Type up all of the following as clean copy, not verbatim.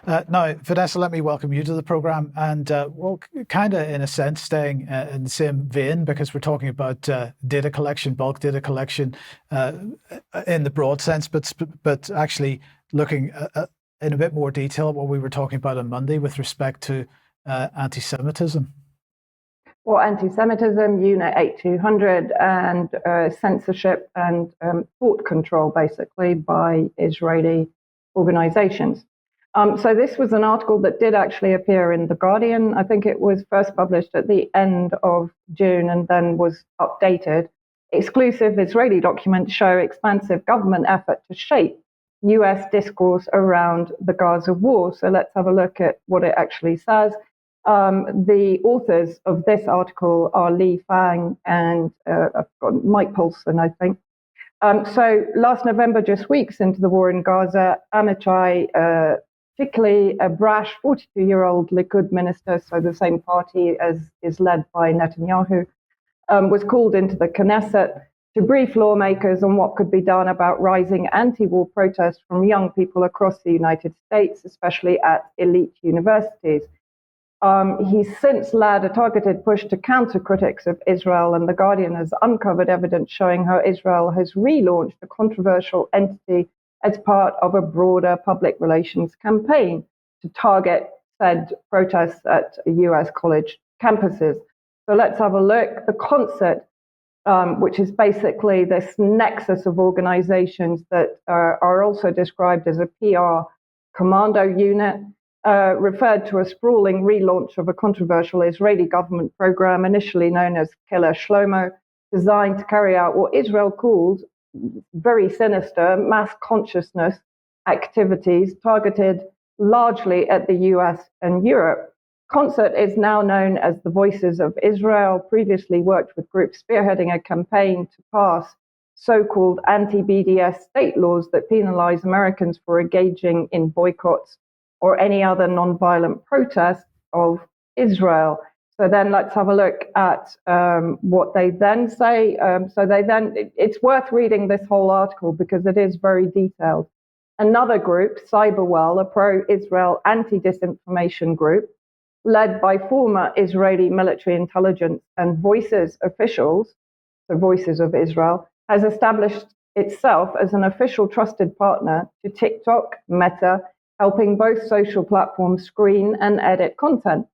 Now, Vanessa, let me welcome you to the program. And well, kind of in a sense, staying in the same vein, because we're talking about data collection, bulk data collection in the broad sense, but actually looking in a bit more detail at what we were talking about on Monday with respect to anti-Semitism. Well, anti-Semitism, Unit 8200, and censorship and thought control, basically, by Israeli organizations. So this was an article that did actually appear in The Guardian. I think it was first published at the end of June and then was updated. Exclusive Israeli documents show expansive government effort to shape US discourse around the Gaza war. So let's have a look at what it actually says. The authors of this article are Lee Fang and I've got Mike Paulson, I think. So last November, just weeks into the war in Gaza, Amichai Fikli, a brash 42-year-old Likud minister, so the same party as is led by Netanyahu, was called into the Knesset to brief lawmakers on what could be done about rising anti-war protests from young people across the United States, especially at elite universities. He's since led a targeted push to counter critics of Israel, and The Guardian has uncovered evidence showing how Israel has relaunched a controversial entity as part of a broader public relations campaign to target said protests at US college campuses. So let's have a look. The Concert, which is basically this nexus of organizations that are also described as a PR commando unit, referred to a sprawling relaunch of a controversial Israeli government program initially known as Killer Shlomo, designed to carry out what Israel called very sinister mass consciousness activities targeted largely at the US and Europe. Concert is now known as the Voices of Israel, previously worked with groups spearheading a campaign to pass so-called anti-BDS state laws that penalize Americans for engaging in boycotts or any other nonviolent protest of Israel. So then let's have a look at what they then say. It's worth reading this whole article because it is very detailed. Another group, CyberWell, a pro-Israel anti-disinformation group, led by former Israeli military intelligence and Voices officials, the Voices of Israel, has established itself as an official trusted partner to TikTok, Meta, helping both social platforms screen and edit content.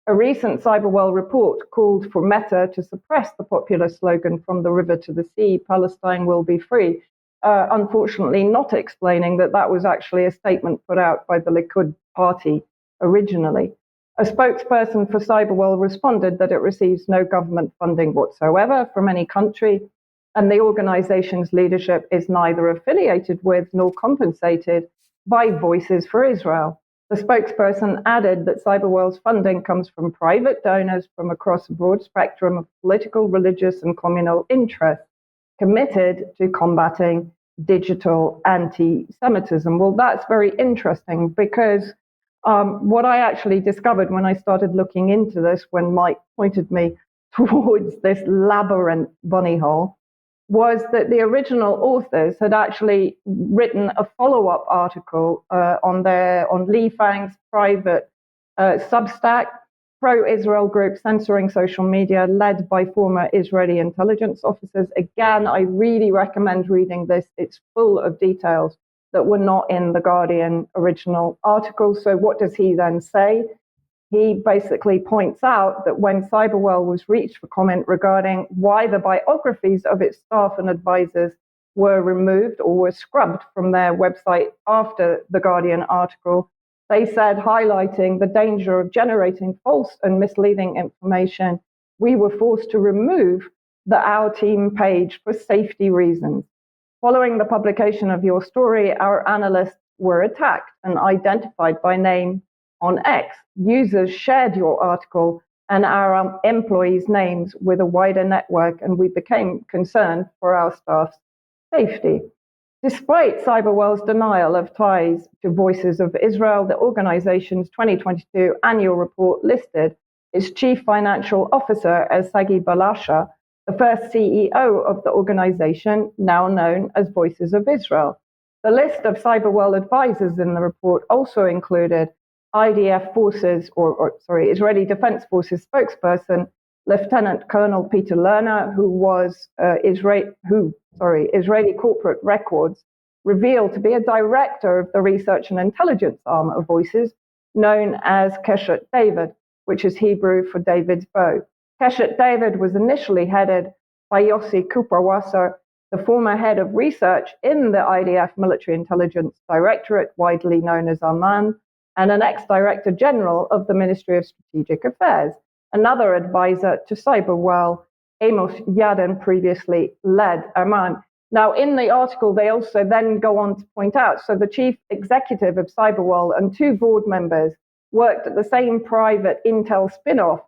A recent CyberWell report called for Meta to suppress the popular slogan "From the river to the sea, Palestine will be free," unfortunately not explaining that that was actually a statement put out by the Likud party originally. A spokesperson for CyberWell responded that it receives no government funding whatsoever from any country, and the organization's leadership is neither affiliated with nor compensated by Voices for Israel. The spokesperson added that CyberWell's funding comes from private donors from across a broad spectrum of political, religious, and communal interests committed to combating digital anti-Semitism. Well, that's very interesting because what I actually discovered when I started looking into this, when Mike pointed me towards this labyrinth bunny hole, was that the original authors had actually written a follow-up article on Lee Fang's private Substack, pro-Israel group censoring social media, led by former Israeli intelligence officers. Again, I really recommend reading this. It's full of details that were not in the Guardian original article. So what does he then say? He basically points out that when CyberWell was reached for comment regarding why the biographies of its staff and advisors were removed or were scrubbed from their website after the Guardian article, they said, highlighting the danger of generating false and misleading information, we were forced to remove the Our Team page for safety reasons. Following the publication of your story, our analysts were attacked and identified by name on X. Users shared your article and our employees' names with a wider network, and we became concerned for our staff's safety. Despite CyberWell's denial of ties to Voices of Israel, the organization's 2022 annual report listed its chief financial officer as Sagi Balasha, the first CEO of the organization, now known as Voices of Israel. The list of CyberWell advisors in the report also included IDF forces, Israeli Defense Forces spokesperson, Lieutenant Colonel Peter Lerner, who was Israeli corporate records revealed to be a director of the research and intelligence arm of Voices, known as Keshet David, which is Hebrew for David's bow. Keshet David was initially headed by Yossi Kuperwasser, the former head of research in the IDF Military Intelligence Directorate, widely known as Amman, and an ex-director general of the Ministry of Strategic Affairs. Another advisor to CyberWell, Amos Yadin, previously led Amman. Now, in the article, they also then go on to point out, so the chief executive of CyberWell and two board members worked at the same private Intel spin-off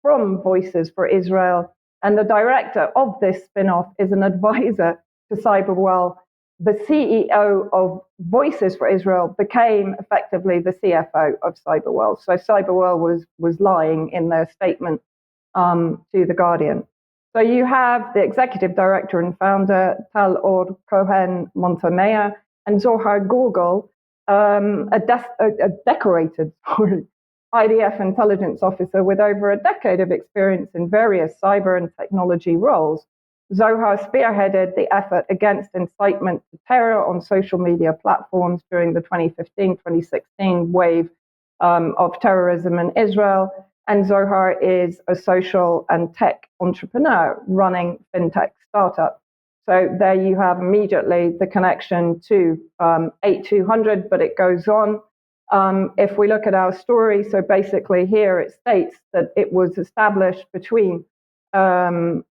from Voices for Israel, and the director of this spin-off is an advisor to CyberWell. The CEO of Voices for Israel became effectively the CFO of CyberWell. So CyberWell was lying in their statement to The Guardian. So you have the executive director and founder, Tal-Or, Cohen, Montemayor, and Zohar Gorgel, a decorated IDF intelligence officer with over a decade of experience in various cyber and technology roles. Zohar spearheaded the effort against incitement to terror on social media platforms during the 2015-2016 wave of terrorism in Israel. And Zohar is a social and tech entrepreneur running fintech startup. So there you have immediately the connection to 8200, but it goes on. If we look at our story, so basically here it states that it was established between Tal-Or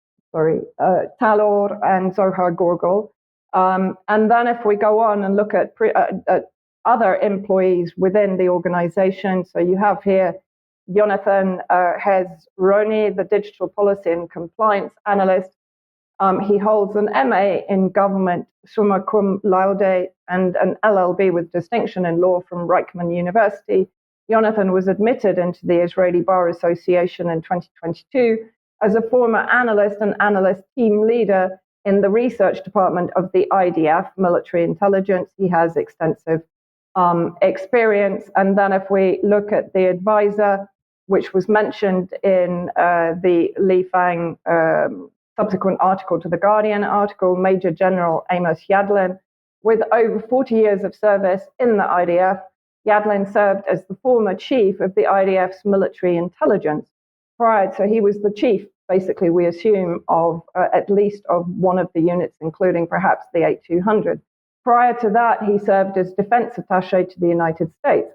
and Zohar Gorgel. And then if we go on and look at other employees within the organization, so you have here Jonathan Hezroni, the digital policy and compliance analyst. He holds an MA in government, summa cum laude, and an LLB with distinction in law from Reichman University. Jonathan was admitted into the Israeli Bar Association in 2022 as a former analyst and analyst team leader in the research department of the IDF, military intelligence. He has extensive experience. And then if we look at the advisor, which was mentioned in the Li Fang subsequent article to The Guardian article, Major General Amos Yadlin, with over 40 years of service in the IDF. Yadlin served as the former chief of the IDF's military intelligence. So he was the chief, basically, we assume, of at least of one of the units, including perhaps the 8200. Prior to that, he served as defense attaché to the United States.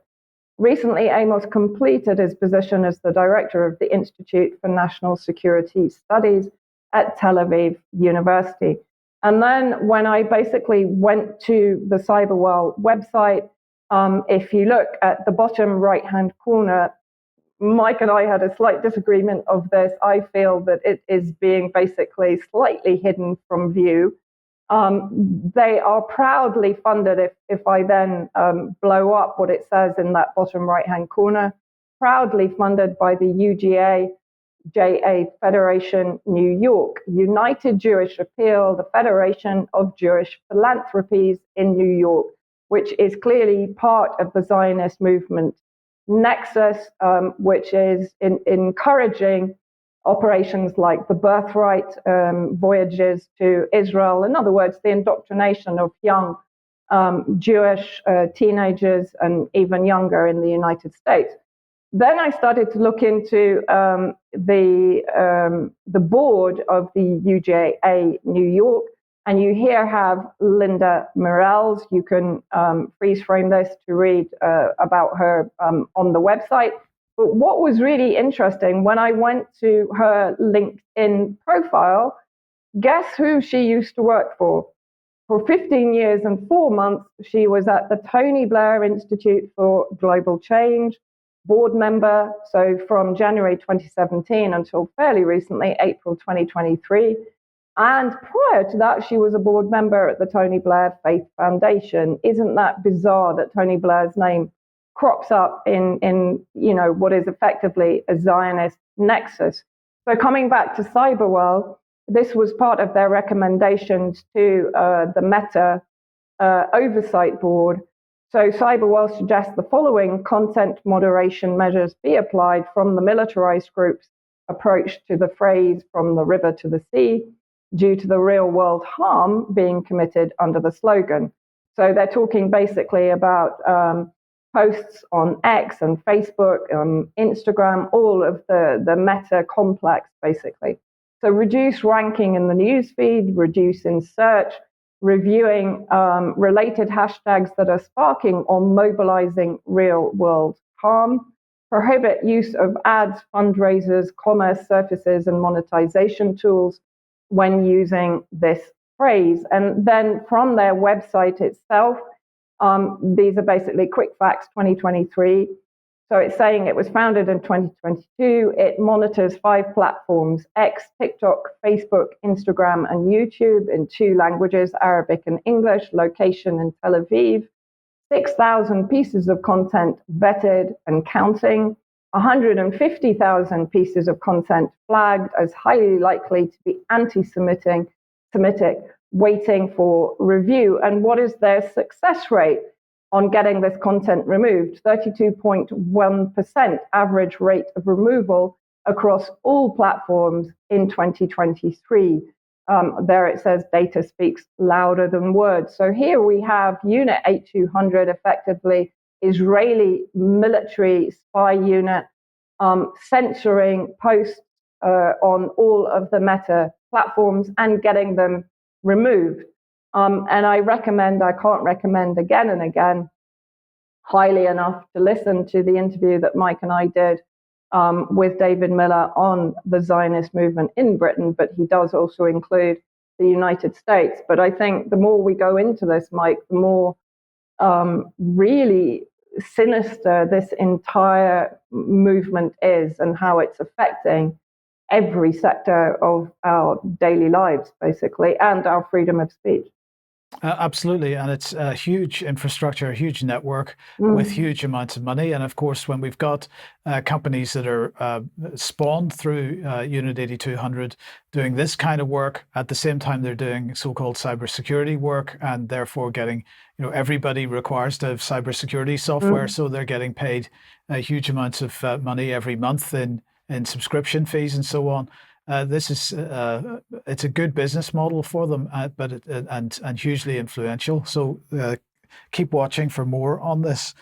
Recently, Amos completed his position as the director of the Institute for National Security Studies at Tel Aviv University. And then when I basically went to the CyberWell website, if you look at the bottom right-hand corner, Mike and I had a slight disagreement of this. I feel that it is being basically slightly hidden from view. They are proudly funded, if I then blow up what it says in that bottom right-hand corner, proudly funded by the UJA-Federation New York, United Jewish Appeal, the Federation of Jewish Philanthropies in New York, which is clearly part of the Zionist movement nexus, which is encouraging operations like the birthright voyages to Israel. In other words, the indoctrination of young Jewish teenagers and even younger in the United States. Then I started to look into the board of the UJA New York, and you here have Linda Morels. You can freeze frame this to read about her on the website. But what was really interesting, when I went to her LinkedIn profile, guess who she used to work for? For 15 years and 4 months, she was at the Tony Blair Institute for Global Change, board member, so from January 2017 until fairly recently, April 2023. And prior to that, she was a board member at the Tony Blair Faith Foundation. Isn't that bizarre that Tony Blair's name crops up in what is effectively a Zionist nexus? So coming back to CyberWell, this was part of their recommendations to the Meta oversight board. So CyberWell suggests the following content moderation measures be applied from the militarized group's approach to the phrase from the river to the sea due to the real world harm being committed under the slogan. So they're talking basically about posts on X and Facebook, Instagram, all of the meta complex, basically. So reduce ranking in the newsfeed, reduce in search, reviewing related hashtags that are sparking or mobilizing real world harm, prohibit use of ads, fundraisers, commerce surfaces, and monetization tools when using this phrase. And then from their website itself, these are basically quick facts 2023. So it's saying it was founded in 2022. It monitors 5 platforms: X, TikTok, Facebook, Instagram, and YouTube in 2 languages, Arabic and English, location in Tel Aviv. 6,000 pieces of content vetted and counting. 150,000 pieces of content flagged as highly likely to be anti-Semitic, waiting for review. And what is their success rate on getting this content removed? 32.1% average rate of removal across all platforms in 2023. There it says data speaks louder than words. So here we have Unit 8200, effectively Israeli military spy unit, censoring posts on all of the Meta platforms and getting them removed. And I can't recommend again and again highly enough to listen to the interview that Mike and I did with David Miller on the Zionist movement in Britain, but he does also include the United States. But I think the more we go into this, Mike, the more really sinister this entire movement is and how it's affecting every sector of our daily lives, basically, and our freedom of speech. Absolutely. And it's a huge infrastructure, a huge network with huge amounts of money. And of course, when we've got companies that are spawned through Unit 8200 doing this kind of work, at the same time they're doing so-called cybersecurity work, and therefore getting, everybody requires to have cybersecurity software. So they're getting paid huge amounts of money every month in subscription fees and so on. This is it's a good business model for them, but and hugely influential. So keep watching for more on this.